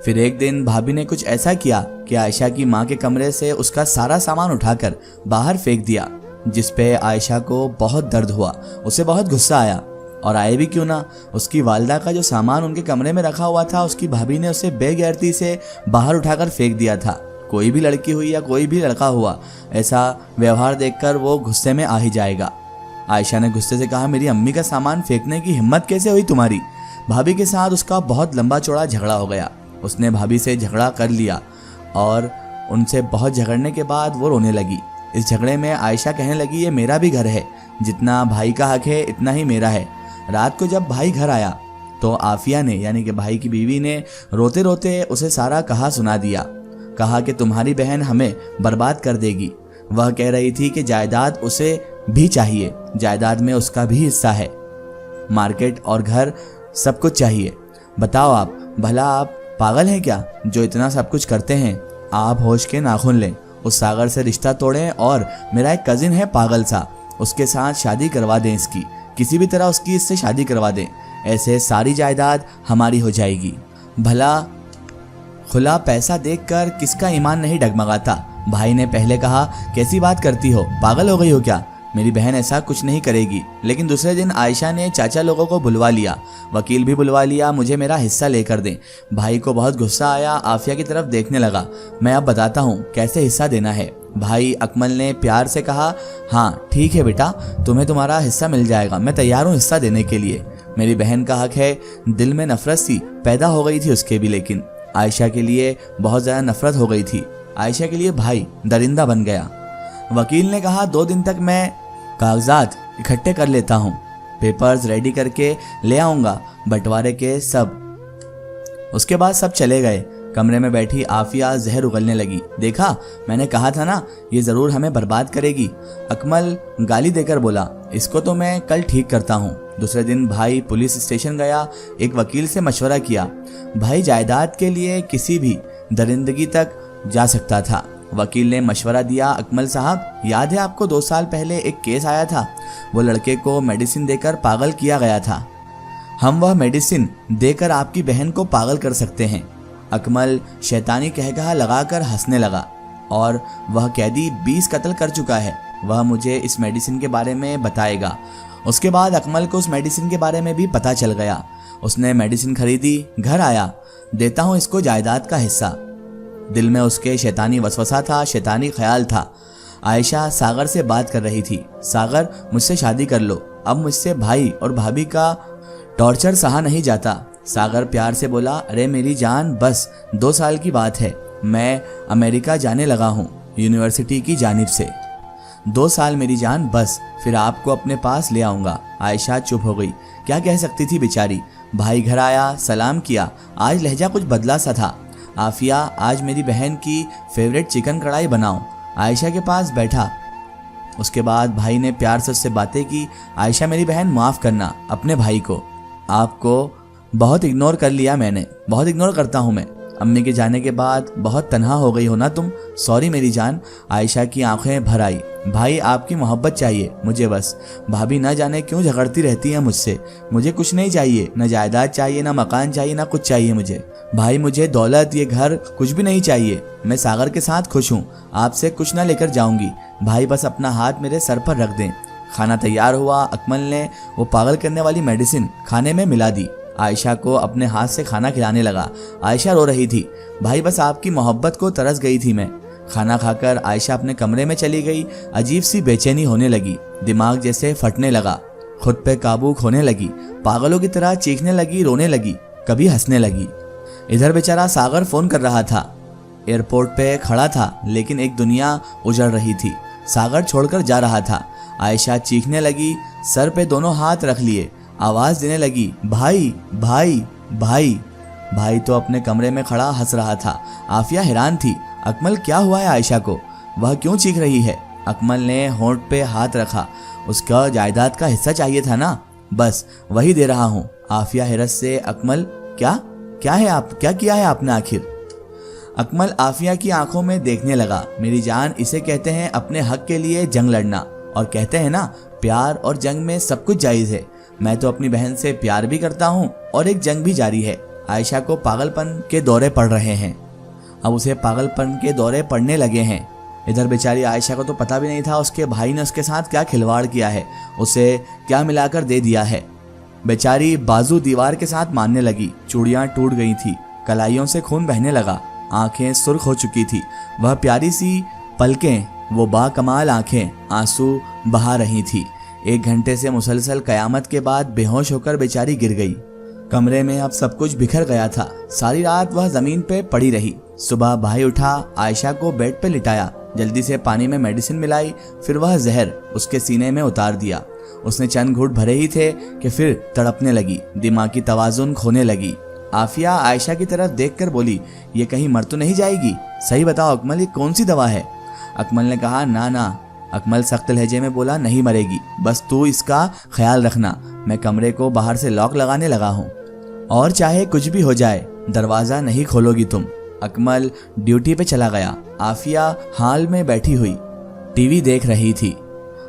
फिर एक दिन भाभी ने कुछ ऐसा किया कि आयशा की माँ के कमरे से उसका सारा सामान उठाकर बाहर फेंक दिया, जिस पे आयशा को बहुत दर्द हुआ। उसे बहुत गुस्सा आया, और आए भी क्यों ना, उसकी वालिदा का जो सामान उनके कमरे में रखा हुआ था उसकी भाभी ने उसे बेगैरती से बाहर उठाकर फेंक दिया था। कोई भी लड़की हुई या कोई भी लड़का हुआ, ऐसा व्यवहार देखकर वो गुस्से में आ ही जाएगा। आयशा ने गुस्से से कहा, मेरी अम्मी का सामान फेंकने की हिम्मत कैसे हुई तुम्हारी। भाभी के साथ उसका बहुत लंबा चौड़ा झगड़ा हो गया। उसने भाभी से झगड़ा कर लिया और उनसे बहुत झगड़ने के बाद वो रोने लगी। इस झगड़े में आयशा कहने लगी, ये मेरा भी घर है, जितना भाई का हक है इतना ही मेरा है। रात को जब भाई घर आया तो आफिया ने, यानी कि भाई की बीवी ने, रोते रोते उसे सारा कहा सुना दिया। कहा कि तुम्हारी बहन हमें बर्बाद कर देगी। वह कह रही थी कि जायदाद उसे भी चाहिए, जायदाद में उसका भी हिस्सा है, मार्केट और घर सब कुछ चाहिए। बताओ आप, भला आप पागल हैं क्या जो इतना सब कुछ करते हैं। आप होश के नाखून लें, उस सागर से रिश्ता तोड़ें और मेरा एक कजिन है पागल सा, उसके साथ शादी करवा दें इसकी, किसी भी तरह उसकी इससे शादी करवा दें, ऐसे सारी जायदाद हमारी हो जाएगी। भला खुला पैसा देखकर किसका ईमान नहीं डगमगाता। भाई ने पहले कहा, कैसी बात करती हो, पागल हो गई हो क्या, मेरी बहन ऐसा कुछ नहीं करेगी। लेकिन दूसरे दिन आयशा ने चाचा लोगों को बुलवा लिया, वकील भी बुलवा लिया, मुझे मेरा हिस्सा लेकर दें। भाई को बहुत गुस्सा आया, आफिया की तरफ देखने लगा। मैं अब बताता हूँ कैसे हिस्सा देना है। भाई अकमल ने प्यार से कहा, हाँ ठीक है बेटा, तुम्हें तुम्हारा हिस्सा मिल जाएगा, मैं तैयार हूँ हिस्सा देने के लिए। मेरी बहन का हक है। दिल में नफरत सी पैदा हो गई थी उसके भी, लेकिन आयशा के लिए बहुत ज़्यादा नफरत हो गई थी। आयशा के लिए भाई दरिंदा बन गया। वकील ने कहा, 2 दिन तक मैं कागजात इकट्ठे कर लेता हूँ, पेपर्स रेडी करके ले आऊँगा, बंटवारे के सब। उसके बाद सब चले गए। कमरे में बैठी आफिया जहर उगलने लगी। देखा, मैंने कहा था ना, ये ज़रूर हमें बर्बाद करेगी। अकमल गाली देकर बोला, इसको तो मैं कल ठीक करता हूँ। दूसरे दिन भाई पुलिस स्टेशन गया, एक वकील से मशवरा किया। भाई जायदाद के लिए किसी भी दरिंदगी तक जा सकता था। वकील ने मशवरा दिया, अकमल साहब, याद है आपको 2 साल पहले एक केस आया था, वो लड़के को मेडिसिन देकर पागल किया गया था। हम वह मेडिसिन देकर आपकी बहन को पागल कर सकते हैं। अकमल शैतानी कहकहा लगाकर हंसने लगा। और वह कैदी 20 कत्ल कर चुका है, वह मुझे इस मेडिसिन के बारे में बताएगा। उसके बाद अकमल को उस मेडिसिन के बारे में भी पता चल गया। उसने मेडिसिन खरीदी, घर आया, देता हूँ इसको जायदाद का हिस्सा। दिल में उसके शैतानी वसवसा था, शैतानी ख्याल था। आयशा सागर से बात कर रही थी, सागर मुझसे शादी कर लो, अब मुझसे भाई और भाभी का टॉर्चर सहा नहीं जाता। सागर प्यार से बोला, अरे मेरी जान, बस 2 साल की बात है, मैं अमेरिका जाने लगा हूँ यूनिवर्सिटी की जानिब से। 2 साल मेरी जान, बस, फिर आपको अपने पास ले आऊँगा। आयशा चुप हो गई, क्या कह सकती थी बेचारी। भाई घर आया, सलाम किया, आज लहजा कुछ बदला सा था। आफिया, आज मेरी बहन की फेवरेट चिकन कढ़ाई बनाओ। आयशा के पास बैठा। उसके बाद भाई ने प्यार से उससे बातें की। आयशा मेरी बहन, माफ़ करना अपने भाई को, आपको बहुत इग्नोर कर लिया मैंने, बहुत इग्नोर करता हूँ मैं। अम्मी के जाने के बाद बहुत तन्हा हो गई हो ना तुम, सॉरी मेरी जान। आयशा की आंखें भर आई। भाई आपकी मोहब्बत चाहिए मुझे बस। भाभी ना जाने क्यों झगड़ती रहती है मुझसे। मुझे कुछ नहीं चाहिए, ना जायदाद चाहिए, ना मकान चाहिए, ना कुछ चाहिए मुझे। भाई मुझे दौलत, ये घर कुछ भी नहीं चाहिए। मैं सागर के साथ खुश हूँ, आपसे कुछ ना लेकर जाऊँगी। भाई बस अपना हाथ मेरे सर पर रख दें। खाना तैयार हुआ। अकमल ने वो पागल करने वाली मेडिसिन खाने में मिला दी। आयशा को अपने हाथ से खाना खिलाने लगा। आयशा रो रही थी, भाई बस आपकी मोहब्बत को तरस गई थी मैं। खाना खाकर आयशा अपने कमरे में चली गई। अजीब सी बेचैनी होने लगी, दिमाग जैसे फटने लगा, खुद पे काबू खोने लगी, पागलों की तरह चीखने लगी, रोने लगी, कभी हंसने लगी। इधर बेचारा सागर फोन कर रहा था, एयरपोर्ट पे खड़ा था, लेकिन एक दुनिया उजड़ रही थी। सागर छोड़कर जा रहा था। आयशा चीखने लगी, सर पे दोनों हाथ रख लिए, आवाज देने लगी, भाई भाई भाई। भाई तो अपने कमरे में खड़ा हंस रहा था। आफिया हैरान थी, अकमल क्या हुआ है आयशा को, वह क्यों चीख रही है। अकमल ने होंठ पे हाथ रखा, उसका जायदाद का हिस्सा चाहिए था ना, बस वही दे रहा हूँ। आफिया हैरत से, अकमल क्या है आप, क्या किया है आपने आखिर। अकमल आफिया की आंखों में देखने लगा। मेरी जान, इसे कहते हैं अपने हक के लिए जंग लड़ना, और कहते हैं ना, प्यार और जंग में सब कुछ जायज है। मैं तो अपनी बहन से प्यार भी करता हूँ और एक जंग भी जारी है। आयशा को पागलपन के दौरे पड़ रहे हैं। अब उसे पागलपन के दौरे पड़ने लगे हैं। इधर बेचारी आयशा को तो पता भी नहीं था उसके भाई ने उसके साथ क्या खिलवाड़ किया है, उसे क्या मिलाकर दे दिया है। बेचारी बाजू दीवार के साथ मारने लगी, चूड़ियां टूट गई थी, कलाइयों से खून बहने लगा, आंखें सुर्ख हो चुकी थी। वह प्यारी सी पलकें, वो बाकमाल आंखें आंसू बहा रही थी। 1 घंटे से मुसलसल कयामत के बाद बेहोश होकर बेचारी गिर गई। कमरे में अब सब कुछ बिखर गया था। सारी रात वह जमीन पे पड़ी रही। सुबह भाई उठा, आयशा को बेड पे लिटाया, जल्दी से पानी में मेडिसिन मिलाई, फिर वह जहर उसके सीने में उतार दिया। उसने चंद घूंट भरे ही थे कि फिर तड़पने लगी, दिमागी तवाजुन खोने लगी। आफिया आयशा की तरफ देखकर बोली, ये कहीं मर तो नहीं जाएगी? सही बताओ अकमल, ये कौन सी दवा है? अकमल ने कहा, ना ना। अकमल सख्त लहजे में बोला, नहीं मरेगी, बस तू इसका ख्याल रखना। मैं कमरे को बाहर से लॉक लगाने लगा हूँ, और चाहे कुछ भी हो जाए दरवाजा नहीं खोलोगी तुम। अकमल ड्यूटी पे चला गया। आफिया हाल में बैठी हुई टीवी देख रही थी,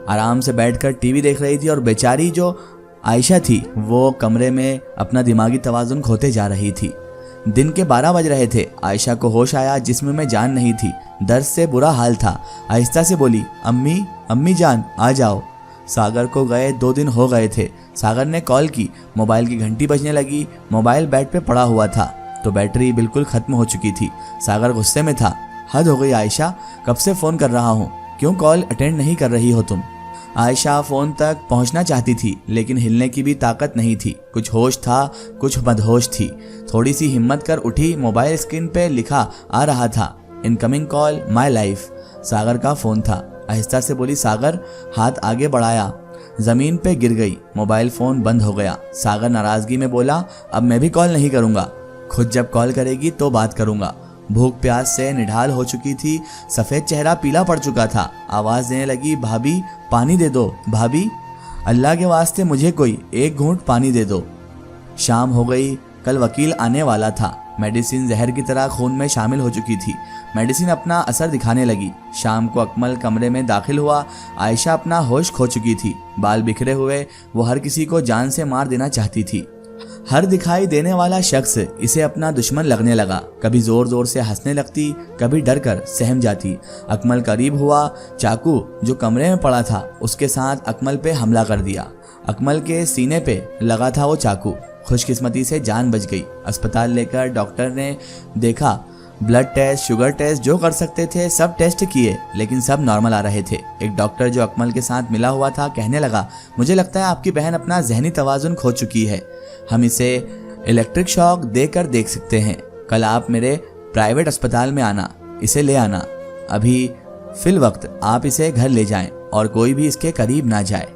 आराम से बैठकर टीवी देख रही थी, और बेचारी जो आयशा थी वो कमरे में अपना दिमागी तवाजुन खोते जा रही थी। दिन के 12 बज रहे थे। आयशा को होश आया, जिस्म में जान नहीं थी, दर्द से बुरा हाल था। आहिस्ता से बोली, अम्मी जान आ जाओ। सागर को गए 2 दिन हो गए थे। सागर ने कॉल की, मोबाइल की घंटी बजने लगी। मोबाइल बेड पे पड़ा हुआ था तो बैटरी बिल्कुल खत्म हो चुकी थी। सागर गुस्से में था, हद हो गई आयशा, कब से फोन कर रहा हूँ, क्यों कॉल अटेंड नहीं कर रही हो तुम? आयशा फोन तक पहुंचना चाहती थी, लेकिन हिलने की भी ताकत नहीं थी। कुछ होश था, कुछ मदहोश थी। थोड़ी सी हिम्मत कर उठी। मोबाइल स्क्रीन पे लिखा आ रहा था, इनकमिंग कॉल माय लाइफ। सागर का फोन था। आहिस्ता से बोली, सागर। हाथ आगे बढ़ाया, जमीन पे गिर गई। मोबाइल फोन बंद हो गया। सागर नाराजगी में बोला, अब मैं भी कॉल नहीं करूंगा, खुद जब कॉल करेगी तो बात करूंगा। भूख प्यास से निढाल हो चुकी थी, सफेद चेहरा पीला पड़ चुका था। आवाज देने लगी, भाभी पानी दे दो, भाभी अल्लाह के वास्ते मुझे कोई 1 घूंट पानी दे दो। शाम हो गई, कल वकील आने वाला था। मेडिसिन जहर की तरह खून में शामिल हो चुकी थी। मेडिसिन अपना असर दिखाने लगी। शाम को अकमल कमरे में दाखिल हुआ। आयशा अपना होश खो चुकी थी, बाल बिखरे हुए। वो हर किसी को जान से मार देना चाहती थी। हर दिखाई देने वाला शख्स इसे अपना दुश्मन लगने लगा। कभी जोर जोर से हंसने लगती, कभी डर कर सहम जाती। अकमल करीब हुआ, चाकू जो कमरे में पड़ा था उसके साथ अकमल पे हमला कर दिया। अकमल के सीने पे लगा था वो चाकू। खुशकिस्मती से जान बच गई। अस्पताल लेकर डॉक्टर ने देखा, ब्लड टेस्ट, शुगर टेस्ट जो कर सकते थे सब टेस्ट किए, लेकिन सब नॉर्मल आ रहे थे। एक डॉक्टर जो अकमल के साथ मिला हुआ था कहने लगा, मुझे लगता है आपकी बहन अपना जहनी तवाजुन खो चुकी है, हम इसे इलेक्ट्रिक शॉक देकर देख सकते हैं। कल आप मेरे प्राइवेट अस्पताल में आना, इसे ले आना। अभी फिल वक्त आप इसे घर ले जाएं और कोई भी इसके करीब ना जाए।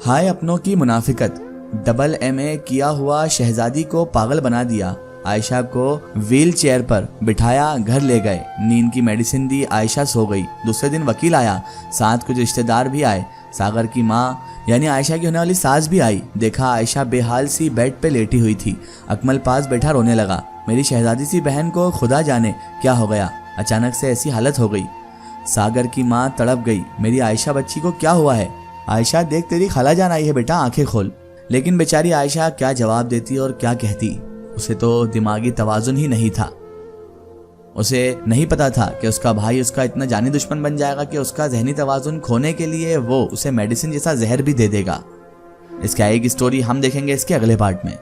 हाय अपनों की मुनाफिकत। डबल MA किया हुआ शहजादी को पागल बना दिया। आयशा को व्हील चेयर पर बिठाया, घर ले गए, नींद की मेडिसिन दी। आयशा सो गई। दूसरे दिन वकील आया, साथ कुछ रिश्तेदार भी आए। सागर की माँ यानी आयशा की होने वाली सास भी आई। देखा आयशा बेहाल सी बेड पे लेटी हुई थी। अकमल पास बैठा रोने लगा। मेरी शहजादी सी बहन को खुदा जाने क्या हो गया, अचानक से ऐसी हालत हो गई। सागर की माँ तड़प गई, मेरी आयशा बच्ची को क्या हुआ है? आयशा देख तेरी खाला जान आई है बेटा, आंखें खोल। लेकिन बेचारी आयशा क्या जवाब देती और क्या कहती? उसे तो दिमागी तवाजुन ही नहीं था। उसे नहीं पता था कि उसका भाई उसका इतना जानी दुश्मन बन जाएगा कि उसका जहनी तवाजुन खोने के लिए वो उसे मेडिसिन जैसा जहर भी दे देगा। इसकी आगे की स्टोरी हम देखेंगे इसके अगले पार्ट में।